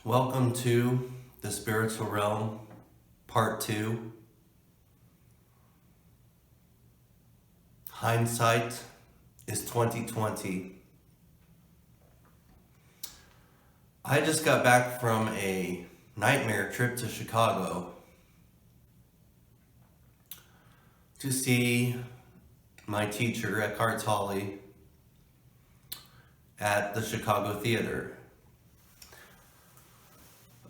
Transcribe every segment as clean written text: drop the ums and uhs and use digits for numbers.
Welcome to the spiritual realm, part 2. Hindsight is 2020. I just got back from a nightmare trip to Chicago to see my teacher Eckhart Tolle at the Chicago Theater.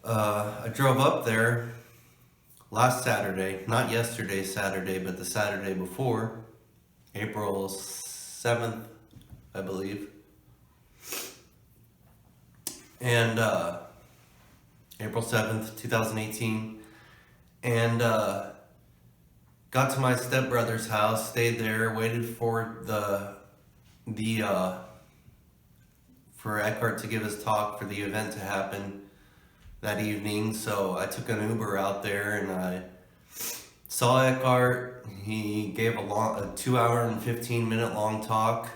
I drove up there last Saturday, not yesterday Saturday, but the Saturday before, April 7th, I believe. And April 7th, 2018. And got to my stepbrother's house, stayed there, waited for for Eckhart to give his talk, for the event to happen that evening. So I took an Uber out there and I saw Eckhart. He gave a 2 hour and 15 minute long talk,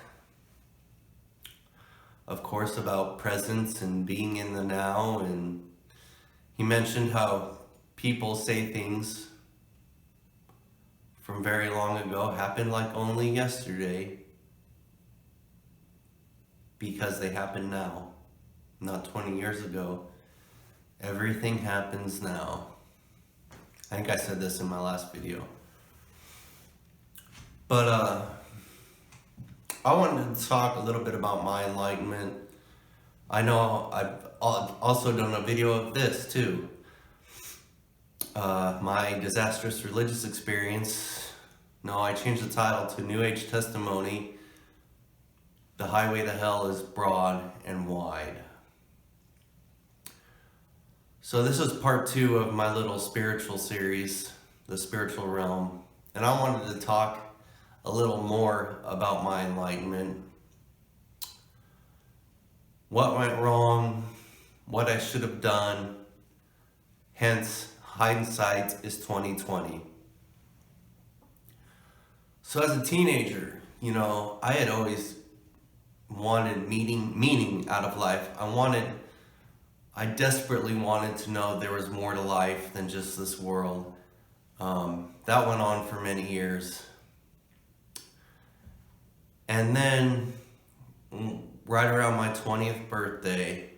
of course, about presence and being in the now. And he mentioned how people say things from very long ago happened like only yesterday because they happen now, not 20 years ago. Everything happens now. I think I said this in my last video. But I wanted to talk a little bit about my enlightenment. I know I've also done a video of this too. My disastrous religious experience. No, I changed the title to New Age Testimony. The highway to hell is broad and wide. So this is part 2 of my little spiritual series, the spiritual realm. And I wanted to talk a little more about my enlightenment. What went wrong, what I should have done, hence hindsight is 2020. So as a teenager, I had always wanted meaning out of life. I desperately wanted to know there was more to life than just this world. That went on for many years. And then, right around my 20th birthday,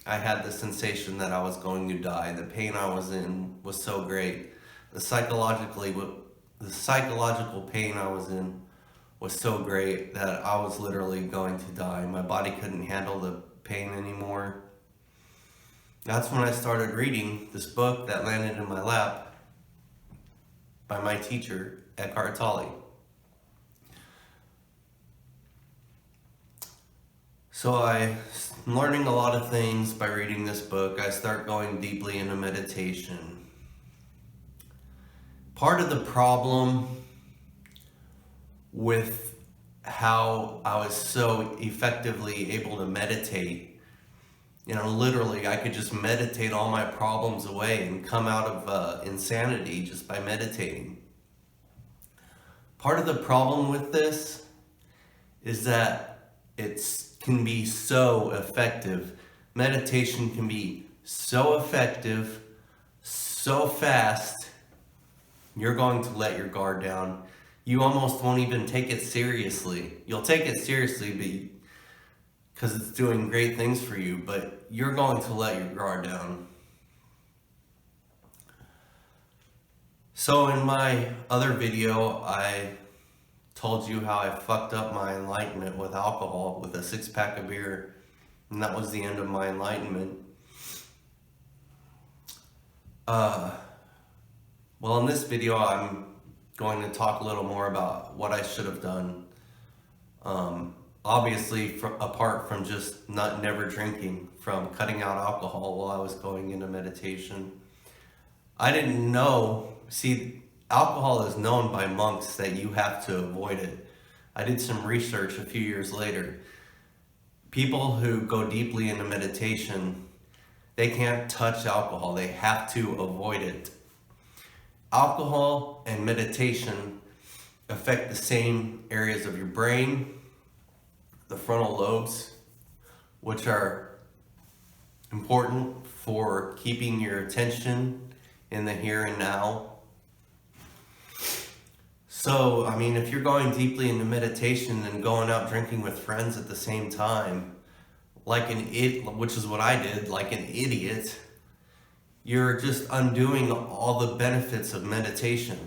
I had the sensation that I was going to die. The pain I was in was so great. The psychological pain I was in was so great that I was literally going to die. My body couldn't handle the pain anymore. That's when I started reading this book that landed in my lap by my teacher, Eckhart Tolle. So I'm learning a lot of things by reading this book. I start going deeply into meditation. Part of the problem with how I was so effectively able to meditate, literally I could just meditate all my problems away and come out of insanity just by meditating. Part of the problem with this is that it can be so effective. Meditation can be so effective, so fast, you're going to let your guard down. You almost won't even take it seriously. You'll take it seriously because it's doing great things for you, but you're going to let your guard down. So in my other video, I told you how I fucked up my enlightenment with alcohol with a 6-pack of beer, and that was the end of my enlightenment. Well, in this video, I'm going to talk a little more about what I should have done. Obviously, apart from just never drinking, from cutting out alcohol while I was going into meditation. I didn't know, alcohol is known by monks that you have to avoid it. I did some research a few years later. people who go deeply into meditation, they can't touch alcohol. They have to avoid it. Alcohol and meditation affect the same areas of your brain, the frontal lobes, which are important for keeping your attention in the here and now. So, I mean, if you're going deeply into meditation and going out drinking with friends at the same time, like an idiot, which is what I did, like an idiot, you're just undoing all the benefits of meditation.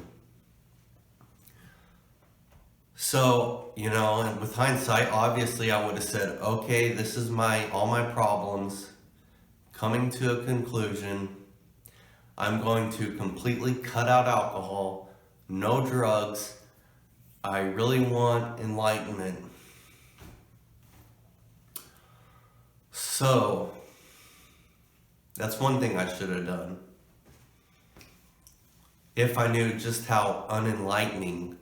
So, you know, and with hindsight, obviously I would have said, okay, this is all my problems coming to a conclusion. I'm going to completely cut out alcohol, no drugs. I really want enlightenment. So, that's one thing I should have done. If I knew just how unenlightening,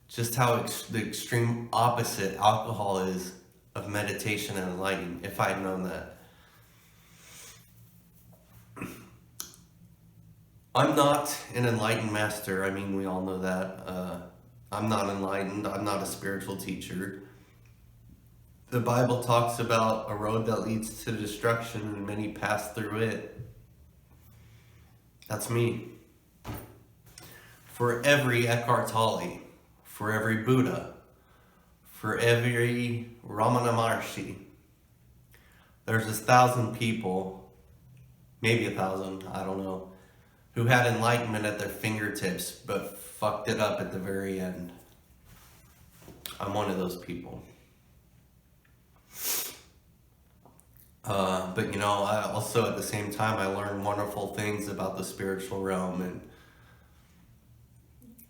just how the extreme opposite alcohol is of meditation and enlightening, if I had known that. I'm not an enlightened master. I mean, we all know that. I'm not enlightened. I'm not a spiritual teacher. The Bible talks about a road that leads to destruction and many pass through it. That's me. For every Eckhart Tolle, for every Buddha, for every Ramana Maharshi, there's 1,000 people, maybe 1,000, I don't know, who had enlightenment at their fingertips but fucked it up at the very end. I'm one of those people. But you know, I also at the same time, I learned wonderful things about the spiritual realm and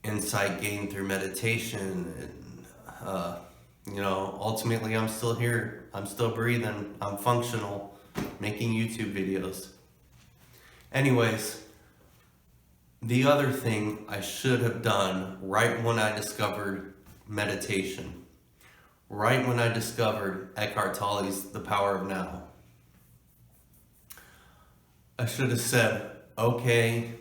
insight gained through meditation. And, you know, ultimately I'm still here. I'm still breathing. I'm functional, making YouTube videos. Anyways, the other thing I should have done right when I discovered meditation, right when I discovered Eckhart Tolle's The Power of Now, I should have said, okay,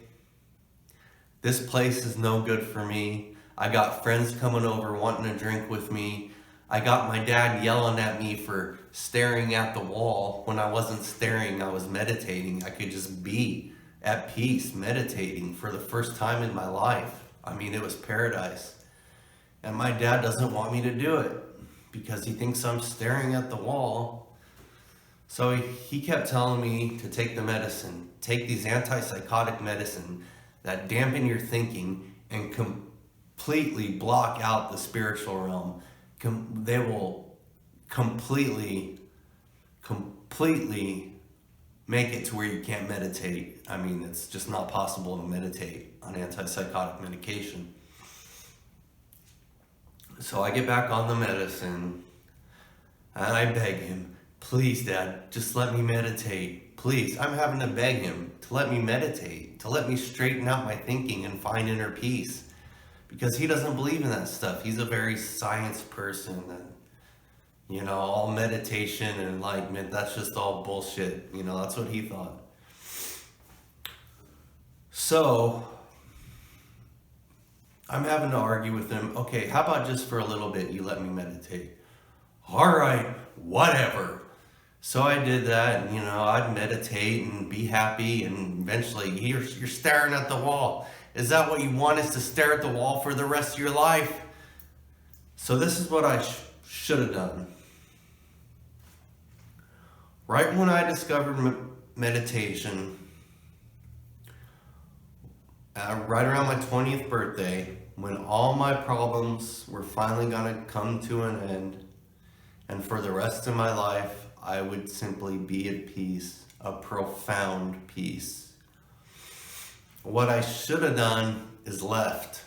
this place is no good for me. I got friends coming over wanting to drink with me. I got my dad yelling at me for staring at the wall. When I wasn't staring, I was meditating. I could just be at peace, meditating for the first time in my life. I mean, it was paradise. And my dad doesn't want me to do it because he thinks I'm staring at the wall. So he kept telling me to take the medicine, take these antipsychotic medicine that dampen your thinking and completely block out the spiritual realm. They will completely make it to where you can't meditate. I mean, it's just not possible to meditate on antipsychotic medication. So I get back on the medicine and I beg him, please, Dad, just let me meditate. Please, I'm having to beg him to let me meditate, to let me straighten out my thinking and find inner peace. Because he doesn't believe in that stuff. He's a very science person. And, you know, all meditation and enlightenment, that's just all bullshit. You know, that's what he thought. So, I'm having to argue with him. Okay, how about just for a little bit you let me meditate? All right, whatever. So I did that, and you know, I'd meditate and be happy, and eventually you're staring at the wall. Is that what you want, is to stare at the wall for the rest of your life? So this is what I should have done. Right when I discovered meditation, right around my 20th birthday, when all my problems were finally gonna come to an end, and for the rest of my life, I would simply be at peace, a profound peace. What I should have done is left.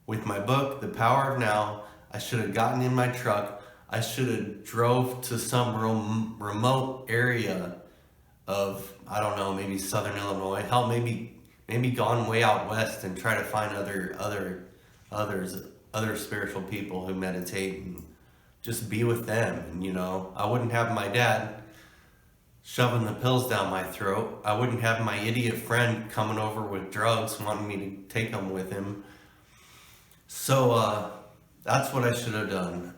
With my book, The Power of Now, I should have gotten in my truck. I should have drove to some remote area of, I don't know, maybe Southern Illinois. Hell, maybe gone way out west and try to find other spiritual people who meditate and just be with them. And, I wouldn't have my dad shoving the pills down my throat. I wouldn't have my idiot friend coming over with drugs, wanting me to take them with him. So that's what I should have done.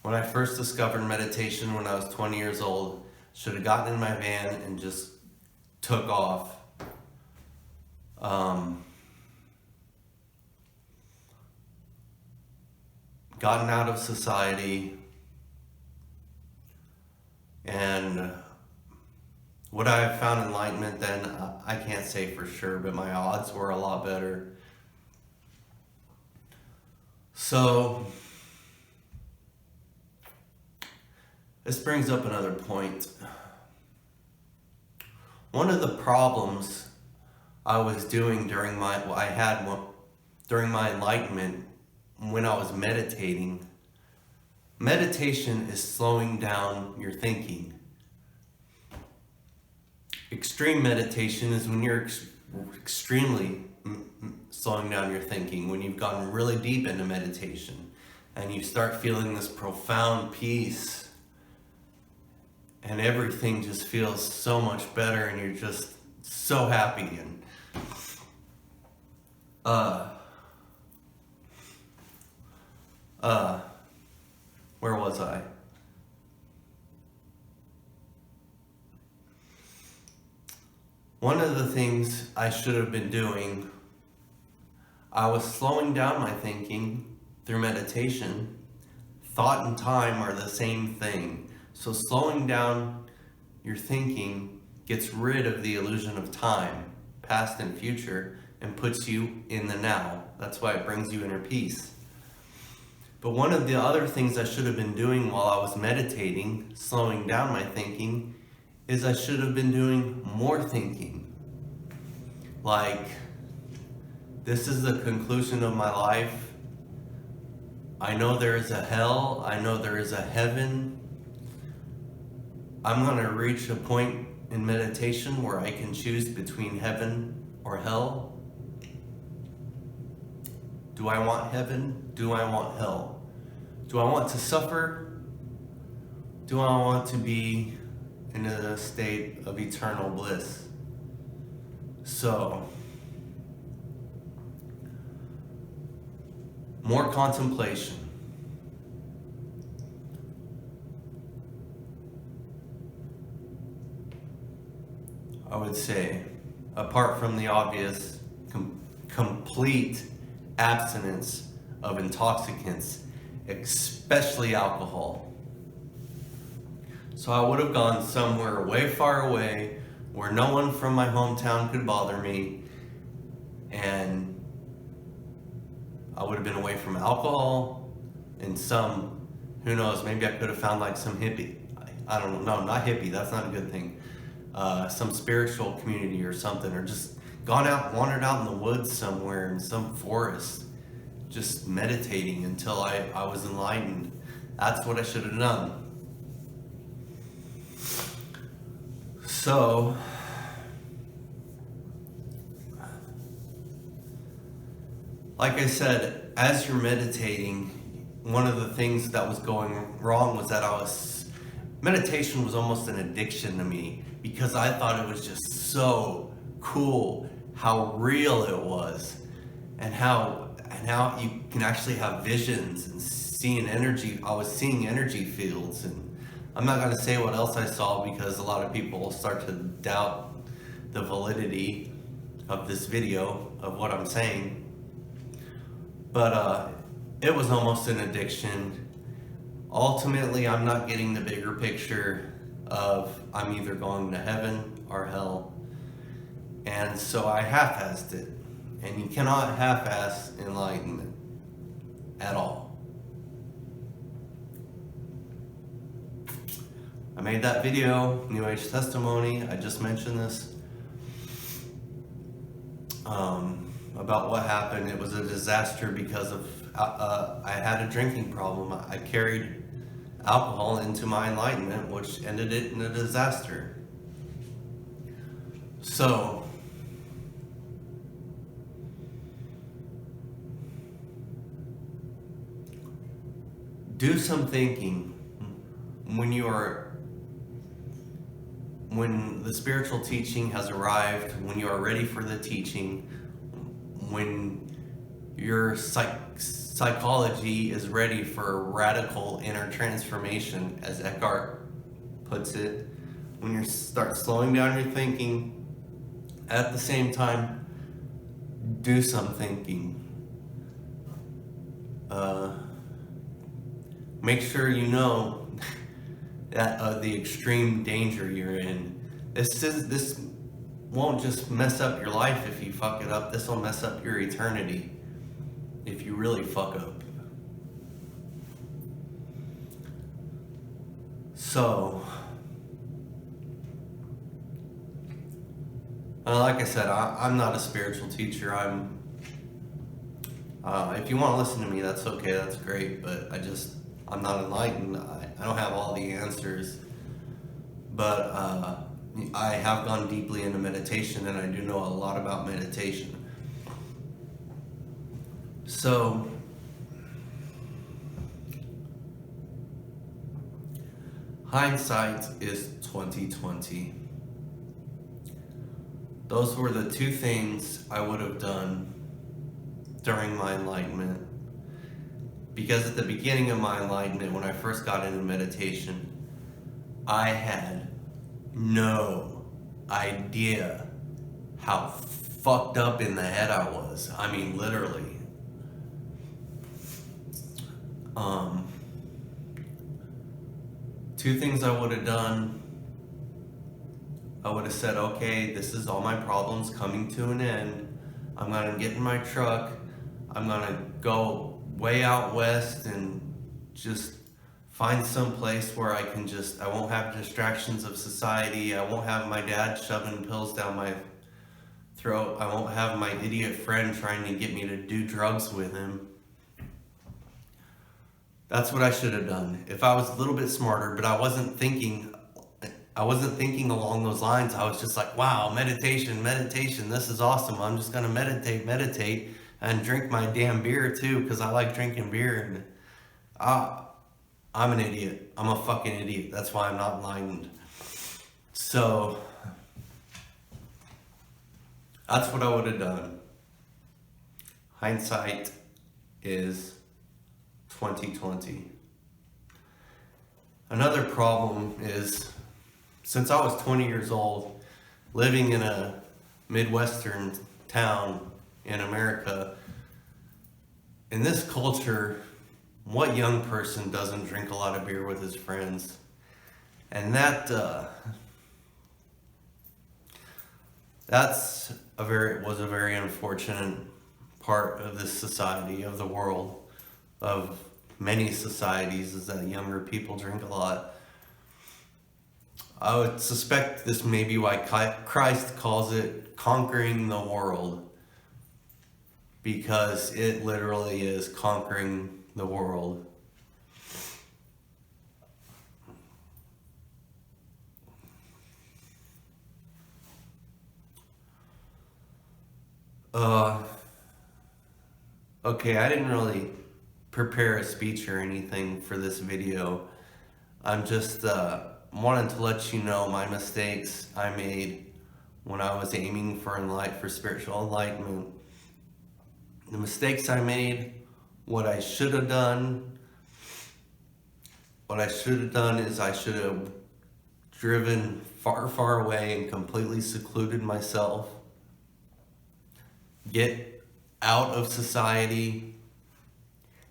When I first discovered meditation when I was 20 years old, should have gotten in my van and just took off. Gotten out of society, and would I have found enlightenment then? I can't say for sure, but my odds were a lot better. So this brings up another point. One of the problems I was doing during my enlightenment, when I was meditating, meditation is slowing down your thinking. Extreme meditation is when you're extremely slowing down your thinking, when you've gotten really deep into meditation and you start feeling this profound peace and everything just feels so much better and you're just so happy. And where was I? One of the things I should have been doing, I was slowing down my thinking through meditation. Thought and time are the same thing. So slowing down your thinking gets rid of the illusion of time, past and future, and puts you in the now. That's why it brings you inner peace. But one of the other things I should have been doing while I was meditating, slowing down my thinking, is I should have been doing more thinking. Like, this is the conclusion of my life. I know there is a hell. I know there is a heaven. I'm going to reach a point in meditation where I can choose between heaven or hell. Do I want heaven? Do I want hell? Do I want to suffer? Do I want to be in a state of eternal bliss? So, more contemplation. I would say, apart from the obvious, complete abstinence of intoxicants, especially alcohol. So I would have gone somewhere way far away where no one from my hometown could bother me, and I would have been away from alcohol and some, who knows, maybe I could have found like some hippie. I don't know, no, not hippie, that's not a good thing. Some spiritual community or something, or just gone out, wandered out in the woods somewhere in some forest, just meditating until I was enlightened. That's what I should have done. So, like I said, as you're meditating, one of the things that was going wrong was that meditation was almost an addiction to me, because I thought it was just so cool how real it was, and how you can actually have visions and seeing energy. I was seeing energy fields, and I'm not going to say what else I saw because a lot of people will start to doubt the validity of this video, of what I'm saying. But it was almost an addiction. Ultimately, I'm not getting the bigger picture of I'm either going to heaven or hell. And so I half-assed it. And you cannot half-ass enlightenment at all. I made that video, New Age Testimony, I just mentioned this, about what happened. It was a disaster because of, I had a drinking problem. I carried alcohol into my enlightenment, which ended it in a disaster. So, Do some thinking when the spiritual teaching has arrived, when you are ready for the teaching, when your psychology is ready for radical inner transformation, as Eckhart puts it, when you start slowing down your thinking, at the same time, do some thinking. Make sure you know that the extreme danger you're in. This won't just mess up your life if you fuck it up. This will mess up your eternity if you really fuck up. So, like I said, I'm not a spiritual teacher. If you want to listen to me, that's okay. That's great. But I'm not enlightened. I don't have all the answers. But I have gone deeply into meditation, and I do know a lot about meditation. So, hindsight is 2020. Those were the two things I would have done during my enlightenment. Because at the beginning of my enlightenment, when I first got into meditation, I had no idea how fucked up in the head I was. I mean, literally. Two things I would have done. I would have said, okay, this is all my problems coming to an end. I'm gonna get in my truck. I'm gonna go way out west and just find some place where I won't have distractions of society. I won't have my dad shoving pills down my throat. I won't have my idiot friend trying to get me to do drugs with him. That's what I should have done. If I was a little bit smarter, but I wasn't thinking along those lines. I was just like, wow, meditation, this is awesome. I'm just gonna meditate, and drink my damn beer too, because I like drinking beer. And I'm an idiot. I'm a fucking idiot. That's why I'm not enlightened. So, that's what I would have done. Hindsight is 2020. Another problem is, since I was 20 years old, living in a Midwestern town in America, in this culture, what young person doesn't drink a lot of beer with his friends? And that was a very unfortunate part of this society, of the world, of many societies, is that younger people drink a lot. I would suspect this may be why Christ calls it conquering the world, because it literally is conquering the world. Okay, I didn't really prepare a speech or anything for this video. I'm just wanting to let you know my mistakes I made when I was aiming for spiritual enlightenment. The mistakes I made, what I should have done. What I should have done is I should have driven far, far away and completely secluded myself. Get out of society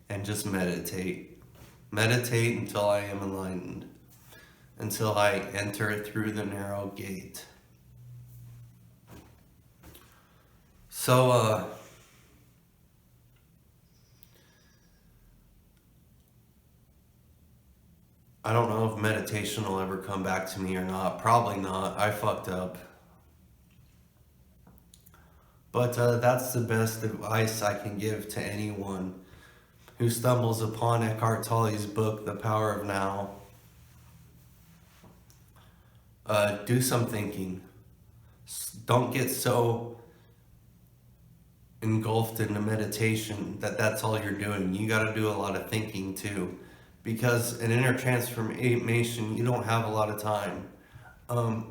and just meditate. Meditate until I am enlightened. Until I enter through the narrow gate. So, I don't know if meditation will ever come back to me or not. Probably not. I fucked up. But that's the best advice I can give to anyone who stumbles upon Eckhart Tolle's book, The Power of Now. Do some thinking. Don't get so engulfed into meditation that's all you're doing. You got to do a lot of thinking too. because an inner transformation, you don't have a lot of time. Um,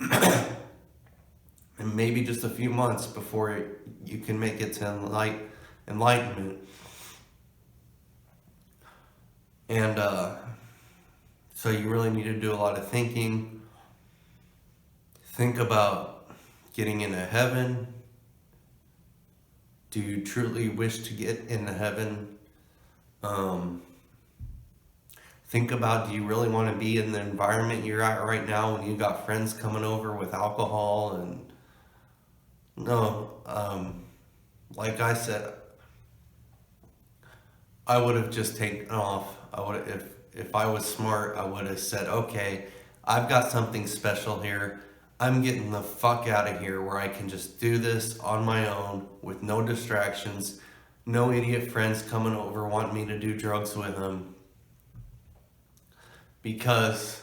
and maybe just a few months before you can make it to enlightenment. And so you really need to do a lot of thinking. Think about getting into heaven. Do you truly wish to get into heaven? Think about, do you really want to be in the environment you're at right now when you got friends coming over with alcohol? And no, like I said, I would have just taken off. I would, if I was smart, I would have said, okay, I've got something special here. I'm getting the fuck out of here where I can just do this on my own with no distractions, no idiot friends coming over wanting me to do drugs with them. Because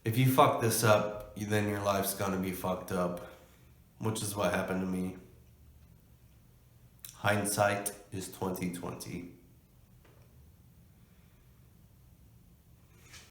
if you fuck this up, then your life's gonna be fucked up, which is what happened to me. Hindsight is 2020.